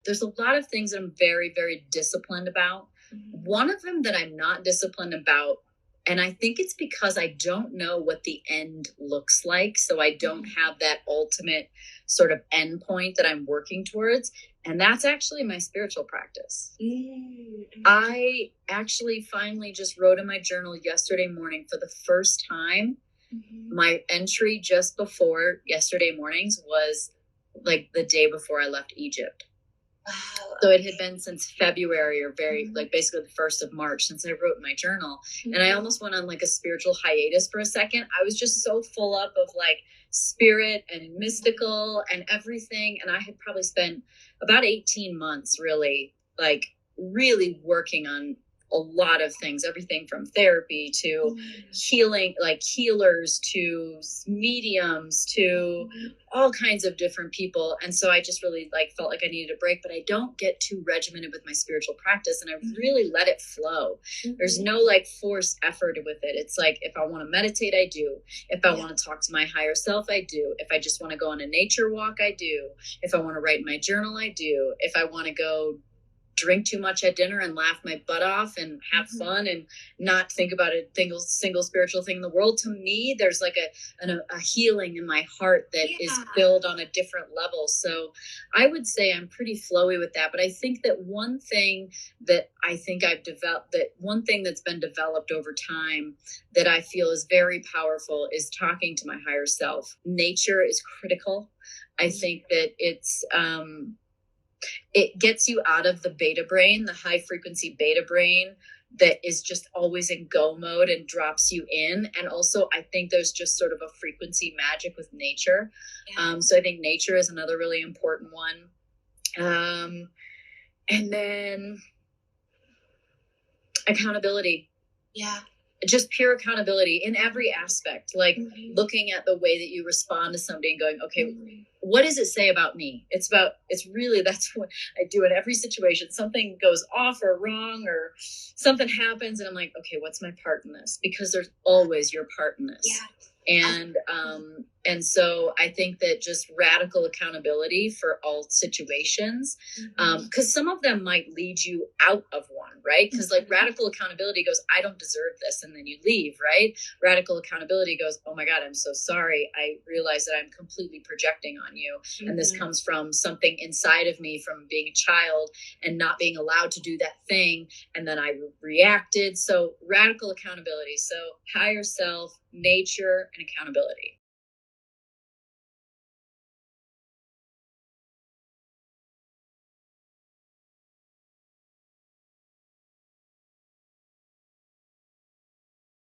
There's a lot of things that I'm very, very disciplined about. One of them that I'm not disciplined about, and I think it's because I don't know what the end looks like. So I don't have that ultimate sort of end point that I'm working towards. And that's actually my spiritual practice. I actually finally just wrote in my journal yesterday morning for the first time. My entry just before yesterday mornings was like the day before I left Egypt. Wow. So it had been since February or like basically the 1st of March since I wrote my journal. And I almost went on like a spiritual hiatus for a second. I was just so full up of like spirit and mystical and everything. And I had probably spent about 18 months really working on a lot of things, everything from therapy to healing, like healers to mediums to all kinds of different people. And so I just really felt like I needed a break, but I don't get too regimented with my spiritual practice. And I really let it flow. There's no forced effort with it. It's like, if I want to meditate, I do. If I want to talk to my higher self, I do. If I just want to go on a nature walk, I do. If I want to write in my journal, I do. If I want to go drink too much at dinner and laugh my butt off and have fun and not think about a single spiritual thing in the world. To me, there's like a healing in my heart that is filled on a different level. So I would say I'm pretty flowy with that. But I think that one thing that I think I've developed, that one thing that's been developed over time that I feel is very powerful is talking to my higher self. Nature is critical. I think that it gets you out of the beta brain, the high frequency beta brain that is just always in go mode and drops you in. And also I think there's just sort of a frequency magic with nature. So I think nature is another really important one. And then accountability. Yeah. Just pure accountability in every aspect, looking at the way that you respond to somebody and going, okay, what does it say about me? It's really, that's what I do in every situation. Something goes off or wrong or something happens. And I'm like, okay, what's my part in this? Because there's always your part in this. Yeah. And so I think that just radical accountability for all situations, because some of them might lead you out of one, right? Because radical accountability goes, I don't deserve this. And then you leave, right? Radical accountability goes, oh my God, I'm so sorry. I realize that I'm completely projecting on you. And this comes from something inside of me from being a child and not being allowed to do that thing. And then I reacted. So radical accountability. So higher self, nature, and accountability.